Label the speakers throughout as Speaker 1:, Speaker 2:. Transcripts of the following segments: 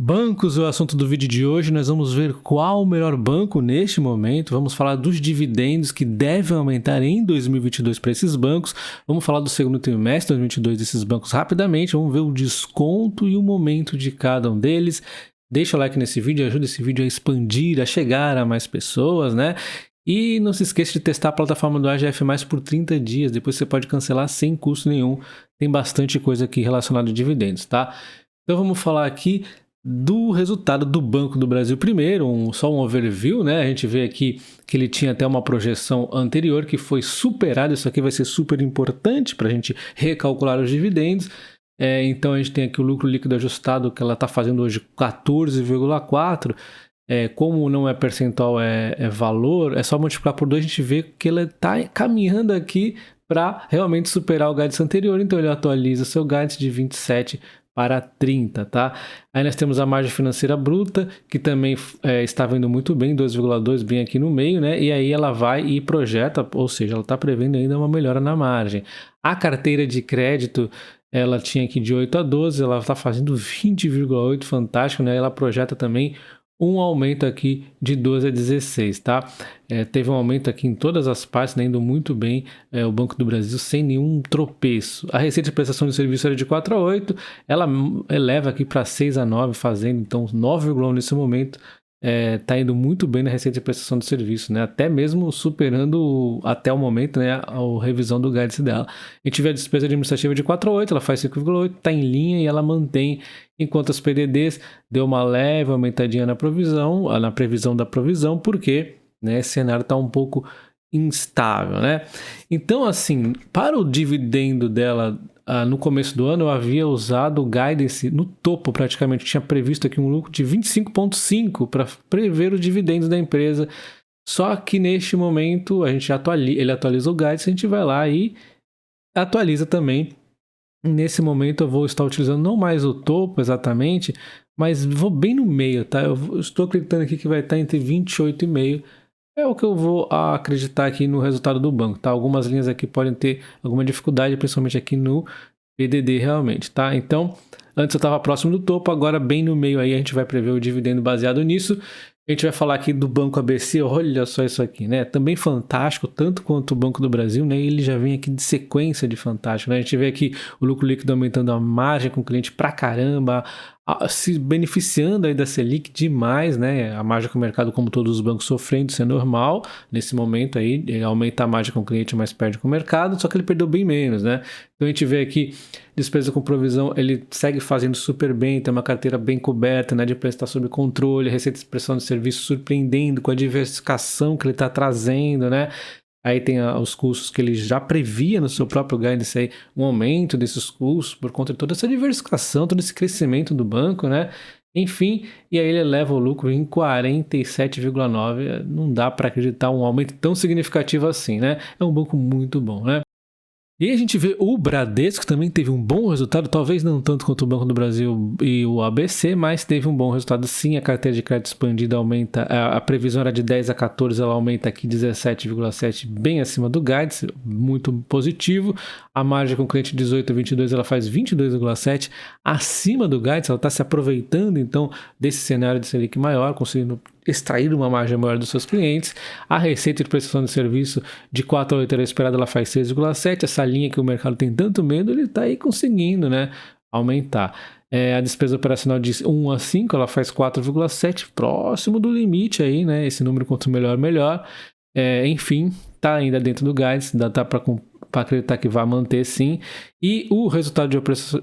Speaker 1: Bancos é o assunto do vídeo de hoje. Nós vamos ver qual o melhor banco neste momento. Vamos falar dos dividendos que devem aumentar em 2022 para esses bancos. Vamos falar do segundo trimestre de 2022 desses bancos rapidamente. Vamos ver o desconto e o momento de cada um deles. Deixa o like nesse vídeo, ajuda esse vídeo a expandir, a chegar a mais pessoas, né? E não se esqueça de testar a plataforma do AGF Mais por 30 dias. Depois você pode cancelar sem custo nenhum. Tem bastante coisa aqui relacionada a dividendos, tá? Então vamos falar aqui do resultado do Banco do Brasil primeiro, só um overview, né? A gente vê aqui que ele tinha até uma projeção anterior que foi superada. Isso aqui vai ser super importante para a gente recalcular os dividendos. Então a gente tem aqui o lucro líquido ajustado que ela está fazendo hoje 14,4. Como não é percentual, é valor, é só multiplicar por 2, a gente vê que ela está caminhando aqui para realmente superar o guidance anterior. Então ele atualiza seu guidance de 27 para 30, tá? Aí nós temos a margem financeira bruta, que também está vindo muito bem, 2,2, bem aqui no meio, né? E aí ela vai e projeta, ou seja, ela está prevendo ainda uma melhora na margem. A carteira de crédito, ela tinha aqui de 8 a 12, ela está fazendo 20,8, fantástico, né? Ela projeta também um aumento aqui de 12 a 16, tá? Teve um aumento aqui em todas as partes, né, indo muito bem o Banco do Brasil sem nenhum tropeço. A receita de prestação de serviço era de 4 a 8, ela eleva aqui para 6 a 9, fazendo então 9,1 nesse momento. Tá indo muito bem na receita de prestação de serviço, né? Até mesmo superando até o momento, né, a revisão do guidance dela. A gente vê a despesa administrativa de 4 a 8, ela faz 5,8, está em linha e ela mantém, enquanto as PDDs deu uma leve aumentadinha na previsão da provisão, porque, né, esse cenário está um pouco instável, né? Então, assim, para o dividendo dela, no começo do ano eu havia usado o guidance no topo, praticamente tinha previsto aqui um lucro de 25,5 para prever os dividendos da empresa. Só que neste momento ele atualiza o guidance, a gente vai lá e atualiza também. Nesse momento eu vou estar utilizando não mais o topo exatamente, mas vou bem no meio, tá? Eu estou acreditando aqui que vai estar entre 28,5. É o que eu vou acreditar aqui no resultado do banco, tá? Algumas linhas aqui podem ter alguma dificuldade, principalmente aqui no PDD realmente, tá? Então, antes eu estava próximo do topo, agora bem no meio aí a gente vai prever o dividendo baseado nisso. A gente vai falar aqui do Banco ABC, olha só isso aqui, né? Também fantástico, tanto quanto o Banco do Brasil, né? Ele já vem aqui de sequência de fantástico, né? A gente vê aqui o lucro líquido aumentando a margem com o cliente pra caramba, se beneficiando aí da Selic demais, né? A margem com o mercado, como todos os bancos sofrendo, isso é normal. Nesse momento aí, ele aumenta a margem com o cliente, mas perde com o mercado, só que ele perdeu bem menos, né? Então a gente vê aqui, despesa com provisão, ele segue fazendo super bem, tem uma carteira bem coberta, né? De preço está sob controle, receita de prestação de serviço surpreendendo com a diversificação que ele está trazendo, né? Aí tem os custos que ele já previa no seu próprio guidance aí, um aumento desses custos por conta de toda essa diversificação, todo esse crescimento do banco, né? Enfim, e aí ele eleva o lucro em 47,9. Não dá para acreditar um aumento tão significativo assim, né? É um banco muito bom, né? E aí a gente vê o Bradesco também teve um bom resultado, talvez não tanto quanto o Banco do Brasil e o ABC, mas teve um bom resultado sim. A carteira de crédito expandida aumenta, a previsão era de 10 a 14, ela aumenta aqui 17,7, bem acima do guidance, muito positivo. A margem com o cliente 18 a 22, ela faz 22,7, acima do guidance, ela está se aproveitando então desse cenário de Selic maior, conseguindo extrair uma margem maior dos seus clientes. A receita de prestação de serviço de 4 a 8 era esperada, ela faz 6,7. Essa linha que o mercado tem tanto medo, ele está aí conseguindo, né, aumentar. A despesa operacional de 1 a 5, ela faz 4,7, próximo do limite aí, né? Esse número quanto melhor, melhor. Enfim, está ainda dentro do guidance, dá para acreditar que vai manter sim. E o resultado de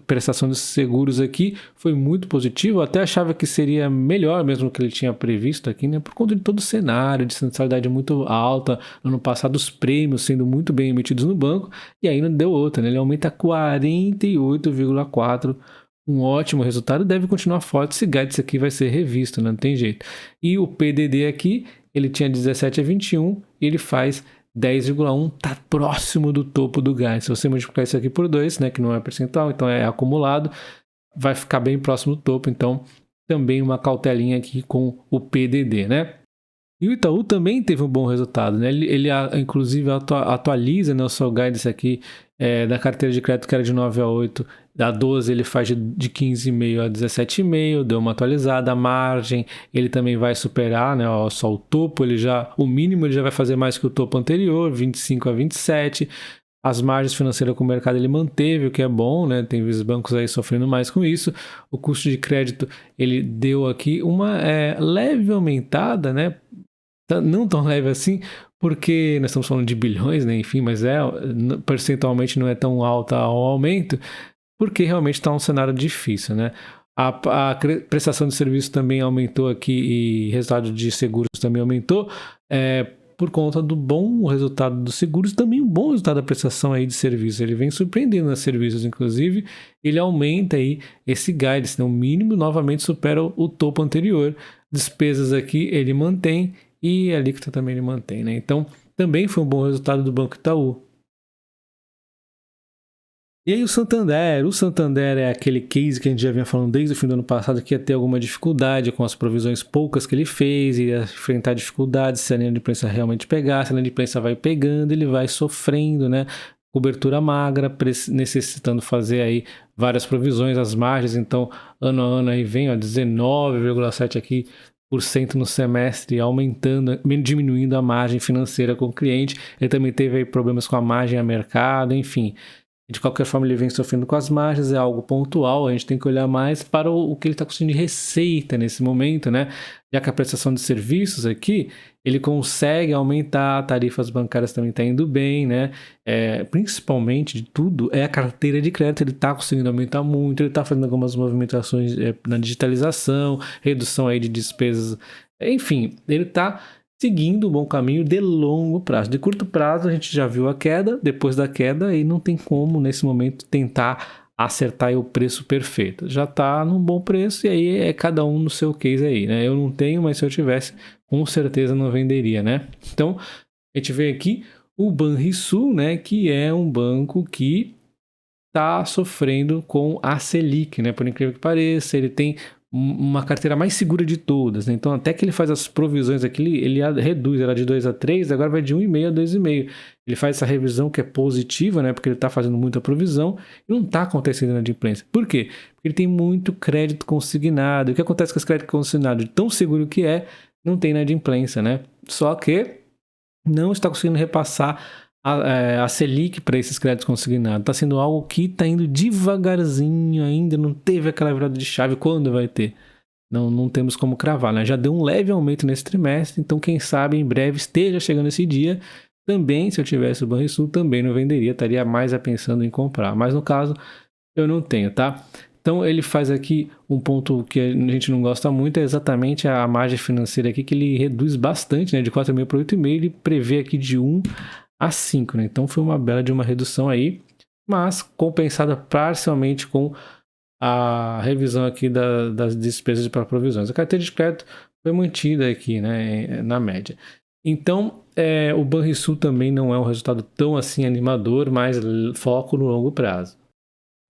Speaker 1: prestação de seguros aqui foi muito positivo. Eu até achava que seria melhor mesmo que ele tinha previsto aqui, né? Por conta de todo o cenário de sensibilidade muito alta. No ano passado, os prêmios sendo muito bem emitidos no banco. E aí não deu outra, né? Ele aumenta 48,4. Um ótimo resultado, deve continuar forte. Esse guidance aqui vai ser revisto, né? Não tem jeito. E o PDD aqui, ele tinha 17 a 21 e ele faz 10,1, tá próximo do topo do guidance. Se você multiplicar isso aqui por 2, né, que não é percentual, então é acumulado, vai ficar bem próximo do topo. Então, também uma cautelinha aqui com o PDD, né? E o Itaú também teve um bom resultado, né? Inclusive atualiza, né, o seu guidance aqui da carteira de crédito que era de 9 a 8, da 12 ele faz de 15,5 a 17,5, deu uma atualizada. A margem ele também vai superar, né, só o topo, o mínimo ele já vai fazer mais que o topo anterior, 25 a 27. As margens financeiras com o mercado ele manteve, o que é bom, né? Tem os bancos aí sofrendo mais com isso. O custo de crédito ele deu aqui uma leve aumentada, né? Não tão leve assim, porque nós estamos falando de bilhões, né? Enfim, mas percentualmente não é tão alta o aumento, porque realmente está um cenário difícil, né? A prestação de serviço também aumentou aqui e resultado de seguros também aumentou, por conta do bom resultado dos seguros, também um bom resultado da prestação aí de serviço. Ele vem surpreendendo nos serviços, inclusive, ele aumenta aí esse guidance, né? O mínimo novamente supera o topo anterior. Despesas aqui ele mantém e a alíquota também ele mantém, né? Então, também foi um bom resultado do Banco Itaú. E aí o Santander é aquele case que a gente já vinha falando desde o fim do ano passado, que ia ter alguma dificuldade com as provisões poucas que ele fez, ia enfrentar dificuldades se a linha de imprensa realmente pegar, se a linha de imprensa vai pegando, ele vai sofrendo, né? Cobertura magra, necessitando fazer aí várias provisões, as margens, então ano a ano aí vem 19,7 aqui por cento no semestre, aumentando, diminuindo a margem financeira com o cliente. Ele também teve aí problemas com a margem a mercado, enfim. De qualquer forma, ele vem sofrendo com as margens, é algo pontual, a gente tem que olhar mais para o que ele está conseguindo de receita nesse momento, né? Já que a prestação de serviços aqui, ele consegue aumentar, tarifas bancárias também está indo bem, né? Principalmente de tudo, é a carteira de crédito, ele está conseguindo aumentar muito, ele está fazendo algumas movimentações na digitalização, redução aí de despesas, enfim, ele está seguindo um bom caminho de longo prazo. De curto prazo, a gente já viu a queda, depois da queda, aí não tem como, nesse momento, tentar acertar aí o preço perfeito. Já está num bom preço e aí é cada um no seu case aí, né? Eu não tenho, mas se eu tivesse, com certeza não venderia, né? Então, a gente vê aqui o Banrisul, né? Que é um banco que está sofrendo com a Selic, né? Por incrível que pareça, ele tem uma carteira mais segura de todas, né? Então até que ele faz as provisões aqui, ele reduz, era de 2 a 3, agora vai de 1,5 a 2,5. Ele faz essa revisão que é positiva, né? Porque ele está fazendo muita provisão e não está acontecendo na inadimplência. Por quê? Porque ele tem muito crédito consignado. O que acontece com esse crédito consignado? De tão seguro que não tem inadimplência, né? Só que não está conseguindo repassar a Selic para esses créditos consignados. Está sendo algo que está indo devagarzinho ainda, não teve aquela virada de chave. Quando vai ter? Não temos como cravar, né? Já deu um leve aumento nesse trimestre, então quem sabe em breve esteja chegando esse dia. Também, se eu tivesse o Banrisul, também não venderia, estaria mais pensando em comprar. Mas no caso, eu não tenho, tá? Então ele faz aqui um ponto que a gente não gosta muito, é exatamente a margem financeira aqui, que ele reduz bastante, né? De 4,5 para 8,5, ele prevê aqui de 1 a 5, né? Então foi uma bela de uma redução aí, mas compensada parcialmente com a revisão aqui das despesas para provisões. A carteira de crédito foi mantida aqui, né, na média. Então, o Banrisul também não é um resultado tão assim animador, mas foco no longo prazo.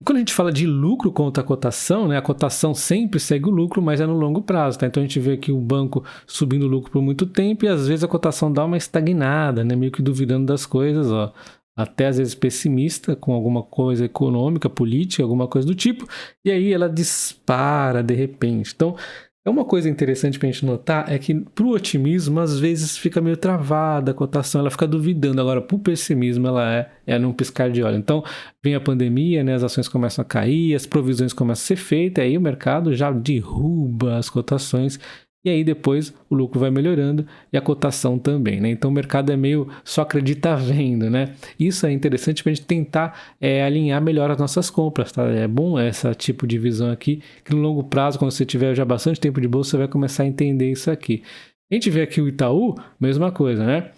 Speaker 1: Quando a gente fala de lucro contra a cotação, né, a cotação sempre segue o lucro, mas é no longo prazo, tá? Então a gente vê aqui o banco subindo o lucro por muito tempo e às vezes a cotação dá uma estagnada, né, meio que duvidando das coisas, ó. Até às vezes pessimista com alguma coisa econômica, política, alguma coisa do tipo, e aí ela dispara de repente. Então, uma coisa interessante para a gente notar é que para o otimismo, às vezes fica meio travada a cotação, ela fica duvidando. Agora, para o pessimismo, ela é num piscar de olho. Então, vem a pandemia, né, as ações começam a cair, as provisões começam a ser feitas, aí o mercado já derruba as cotações. E aí depois o lucro vai melhorando e a cotação também, né? Então o mercado é meio só acredita vendo, né? Isso é interessante para a gente tentar alinhar melhor as nossas compras, tá? É bom esse tipo de visão aqui, que no longo prazo, quando você tiver já bastante tempo de bolsa, você vai começar a entender isso aqui. A gente vê aqui o Itaú, mesma coisa, né?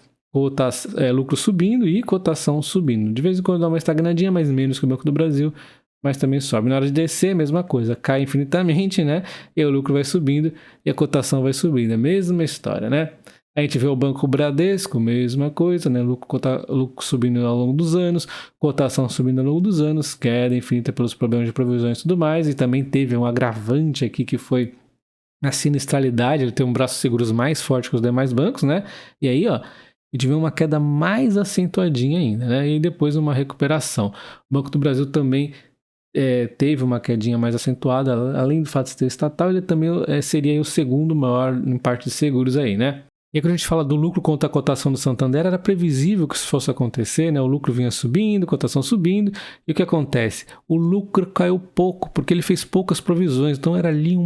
Speaker 1: Lucro subindo e cotação subindo. De vez em quando dá uma estagnadinha, mas menos que o Banco do Brasil, mas também sobe. Na hora de descer, mesma coisa, cai infinitamente, né? E o lucro vai subindo e a cotação vai subindo. É a mesma história, né? A gente vê o Banco Bradesco, mesma coisa, né? Lucro subindo ao longo dos anos, cotação subindo ao longo dos anos, queda infinita pelos problemas de provisões e tudo mais. E também teve um agravante aqui que foi na sinistralidade, ele tem um braço de seguros mais forte que os demais bancos, né? E aí, ó, a gente vê uma queda mais acentuadinha ainda, né? E depois uma recuperação. O Banco do Brasil também teve uma quedinha mais acentuada, além do fato de ser estatal, ele também seria o segundo maior em parte de seguros aí, né? E aí, quando a gente fala do lucro contra a cotação do Santander, era previsível que isso fosse acontecer, né? O lucro vinha subindo, a cotação subindo, e o que acontece? O lucro caiu pouco, porque ele fez poucas provisões, então era ali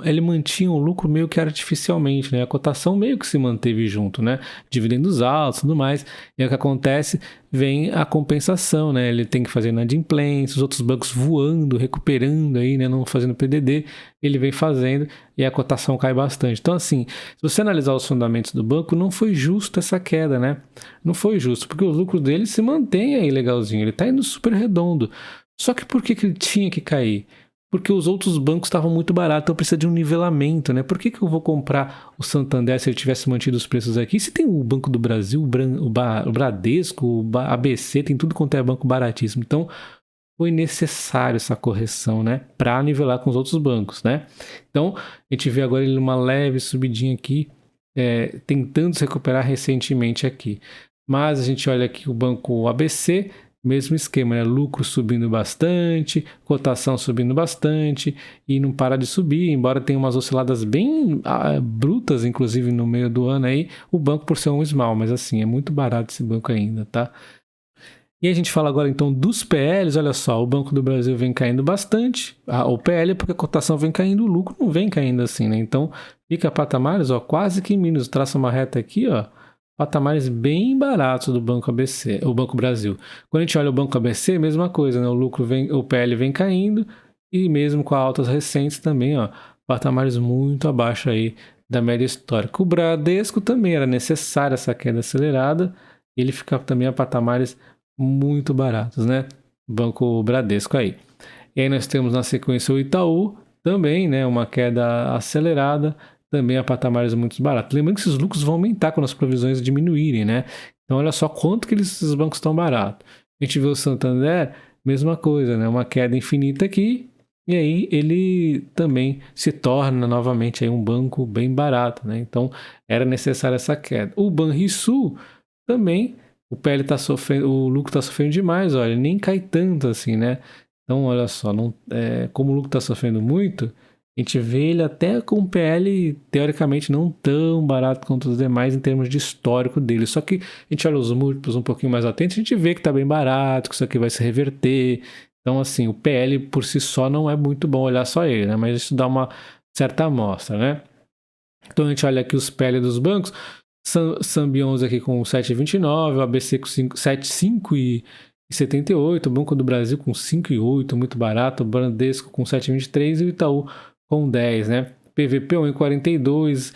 Speaker 1: ele mantinha o lucro meio que artificialmente, né? A cotação meio que se manteve junto, né? Dividendos altos e tudo mais, e aí o que acontece? Vem a compensação, né? Ele tem que fazer inadimplência, os outros bancos voando, recuperando aí, né? Não fazendo PDD, ele vem fazendo e a cotação cai bastante. Então, assim, se você analisar os fundamentos do banco, não foi justo essa queda, né? Não foi justo, porque o lucro dele se mantém aí legalzinho, ele tá indo super redondo. Só que por que ele tinha que cair? Porque os outros bancos estavam muito baratos, então precisa de um nivelamento, né? Por que eu vou comprar o Santander se ele tivesse mantido os preços aqui? Se tem o Banco do Brasil, o Bradesco, o ABC, tem tudo quanto é banco baratíssimo. Então, foi necessário essa correção, né? Para nivelar com os outros bancos, né? Então, a gente vê agora ele uma leve subidinha aqui, tentando se recuperar recentemente aqui. Mas a gente olha aqui o banco ABC, mesmo esquema, né? Lucro subindo bastante, cotação subindo bastante e não para de subir, embora tenha umas osciladas bem brutas, inclusive no meio do ano aí, o banco por ser um small, mas assim, é muito barato esse banco ainda, tá? E a gente fala agora então dos PLs, olha só, o Banco do Brasil vem caindo bastante, o PL é porque a cotação vem caindo, o lucro não vem caindo assim, né? Então fica patamares, ó, quase que mínimos, traça uma reta aqui, ó, patamares bem baratos do Banco ABC, o Banco Brasil. Quando a gente olha o Banco ABC, mesma coisa, né? O PL vem caindo e mesmo com altas recentes também, ó, patamares muito abaixo aí da média histórica. O Bradesco também era necessária essa queda acelerada, ele fica também a patamares muito baratos, né? Banco Bradesco aí. E aí nós temos na sequência o Itaú, também, né? Uma queda acelerada, também a patamares muito baratos. Lembrando que esses lucros vão aumentar quando as provisões diminuírem, né? Então olha só quanto que esses bancos estão baratos. A gente vê o Santander, mesma coisa, né? Uma queda infinita aqui, e aí ele também se torna novamente aí um banco bem barato, né? Então era necessária essa queda. O Banrisul também, o PL tá sofrendo, o lucro tá sofrendo demais, olha, nem cai tanto assim, né? Então, olha só, como o lucro tá sofrendo muito, a gente vê ele até com o PL, teoricamente, não tão barato quanto os demais em termos de histórico dele. Só que a gente olha os múltiplos um pouquinho mais atentos, a gente vê que tá bem barato, que isso aqui vai se reverter. Então, assim, o PL por si só não é muito bom olhar só ele, né? Mas isso dá uma certa amostra, né? Então, a gente olha aqui os PL dos bancos, Symbiose aqui com 7,29, o ABC com 7,5,78, o Banco do Brasil com 5,8, muito barato, o Bradesco com 7,23 e o Itaú com 10, né? PVP 1,42,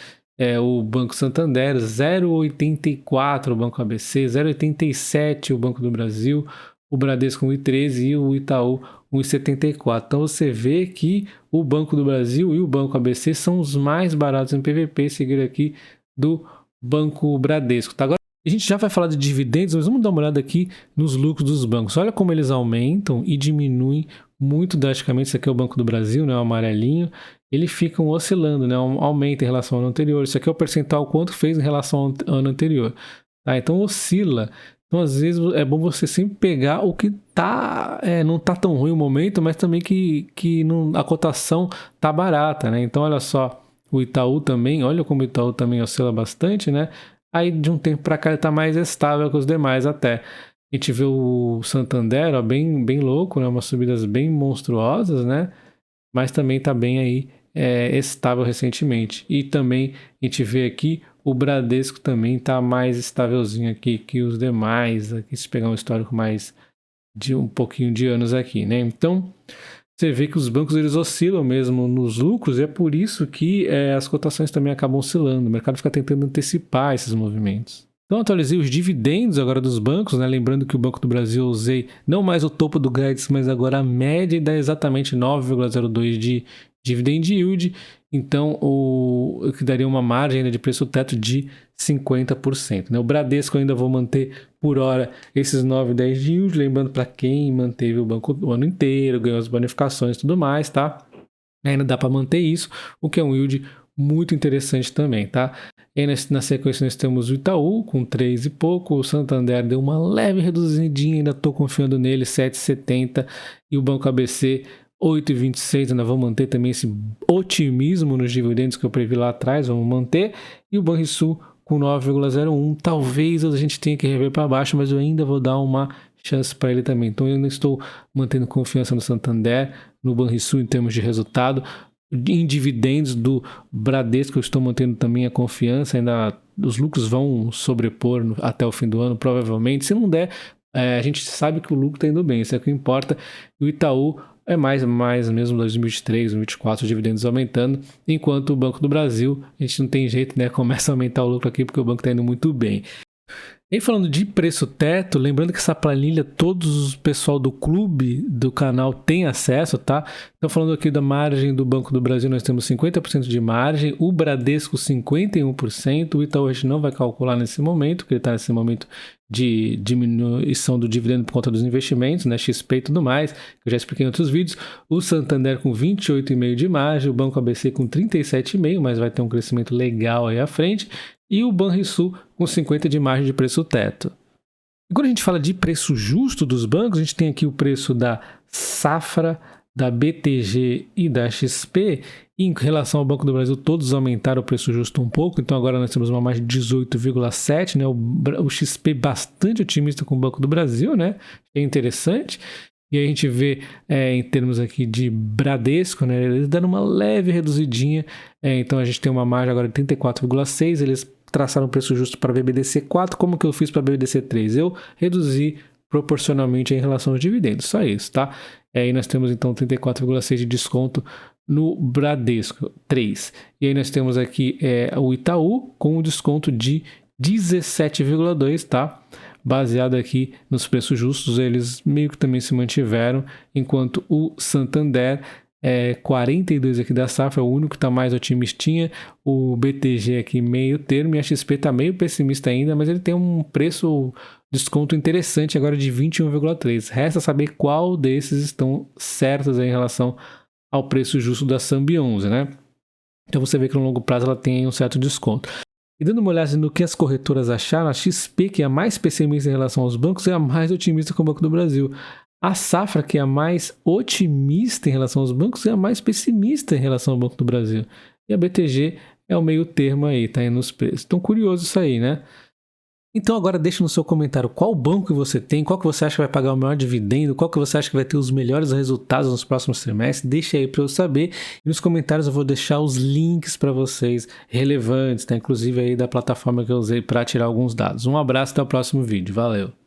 Speaker 1: o Banco Santander 0,84, o Banco ABC 0,87, o Banco do Brasil, o Bradesco 1,13 e o Itaú 1,74. Então você vê que o Banco do Brasil e o Banco ABC são os mais baratos em PVP, seguido aqui do Banco Bradesco, tá? Agora a gente já vai falar de dividendos, mas vamos dar uma olhada aqui nos lucros dos bancos. Olha como eles aumentam e diminuem muito drasticamente. Isso aqui é o Banco do Brasil, né, o amarelinho. Eles ficam oscilando, né, aumenta em relação ao ano anterior. Isso aqui é o percentual quanto fez em relação ao ano anterior. Tá? Então oscila. Então às vezes é bom você sempre pegar o que não tá tão ruim o momento, mas também que não, a cotação tá barata, né? Então olha só. O Itaú também, olha como o Itaú também oscila bastante, né? Aí de um tempo para cá ele está mais estável que os demais até. A gente vê o Santander, ó, bem, bem louco, né? Umas subidas bem monstruosas, né? Mas também está bem aí estável recentemente. E também a gente vê aqui o Bradesco também está mais estávelzinho aqui que os demais. Aqui se pegar um histórico mais de um pouquinho de anos aqui, né? Então você vê que os bancos eles oscilam mesmo nos lucros e é por isso que as cotações também acabam oscilando. O mercado fica tentando antecipar esses movimentos. Então atualizei os dividendos agora dos bancos, né? Lembrando que o Banco do Brasil eu usei não mais o topo do Guedes, mas agora a média e dá exatamente 9,02 de dividend yield. Então o que daria uma margem ainda de preço teto de 50%. Né? O Bradesco eu ainda vou manter por hora esses 9,10 de yield, lembrando para quem manteve o banco o ano inteiro, ganhou as bonificações e tudo mais, tá? Ainda dá para manter isso, o que é um yield muito interessante também, tá? E aí, na sequência nós temos o Itaú com 3 e pouco, o Santander deu uma leve reduzidinha, ainda estou confiando nele, 7,70, e o Banco ABC 8,26, ainda vou manter também esse otimismo nos dividendos que eu previ lá atrás, vamos manter, e o Banrisul com 9,01, talvez a gente tenha que rever para baixo, mas eu ainda vou dar uma chance para ele também. Então eu ainda estou mantendo confiança no Santander, no Banrisul em termos de resultado, em dividendos do Bradesco eu estou mantendo também a confiança, ainda os lucros vão sobrepor até o fim do ano, provavelmente. Se não der, a gente sabe que o lucro está indo bem, isso é o que importa. O Itaú é mais mesmo 2023, 2024, os dividendos aumentando, enquanto o Banco do Brasil, a gente não tem jeito, né? Começa a aumentar o lucro aqui porque o banco está indo muito bem. E falando de preço teto, lembrando que essa planilha todos o pessoal do clube do canal tem acesso, tá? Então falando aqui da margem do Banco do Brasil, nós temos 50% de margem, o Bradesco 51%, o Itaú a gente não vai calcular nesse momento, porque ele está nesse momento de diminuição do dividendo por conta dos investimentos, né, XP e tudo mais, que eu já expliquei em outros vídeos. O Santander com 28,5% de margem, o Banco ABC com 37,5%, mas vai ter um crescimento legal aí à frente, e o Banrisul com 50% de margem de preço teto. E quando a gente fala de preço justo dos bancos, a gente tem aqui o preço da Safra, da BTG e da XP. E em relação ao Banco do Brasil, todos aumentaram o preço justo um pouco, então agora nós temos uma margem de 18,7%, né? O XP bastante otimista com o Banco do Brasil, né? É interessante. E aí a gente vê em termos aqui de Bradesco, né? Eles dando uma leve reduzidinha, então a gente tem uma margem agora de 34,6%, eles traçaram um preço justo para BBDC 4, como que eu fiz para BBDC 3? Eu reduzi proporcionalmente em relação aos dividendos, só isso, tá? E aí nós temos então 34,6% de desconto no Bradesco 3. E aí nós temos aqui o Itaú com um desconto de 17,2%, tá? Baseado aqui nos preços justos, eles meio que também se mantiveram, enquanto o Santander 42 aqui da Safra, é o único que está mais otimistinha, o BTG aqui meio termo, e a XP está meio pessimista ainda, mas ele tem um desconto interessante agora de 21,3%. Resta saber qual desses estão certos em relação ao preço justo da Sambi11, né? Então você vê que no longo prazo ela tem um certo desconto. E dando uma olhada no que as corretoras acharam, a XP, que é a mais pessimista em relação aos bancos, é a mais otimista com o Banco do Brasil. A Safra, que é a mais otimista em relação aos bancos, é a mais pessimista em relação ao Banco do Brasil. E a BTG é o meio termo aí, tá aí nos preços. Então, curioso isso aí, né? Então agora deixa no seu comentário qual banco que você tem, qual que você acha que vai pagar o maior dividendo, qual que você acha que vai ter os melhores resultados nos próximos trimestres, deixa aí para eu saber. E nos comentários eu vou deixar os links para vocês relevantes, tá? Inclusive aí da plataforma que eu usei para tirar alguns dados. Um abraço, até o próximo vídeo, valeu!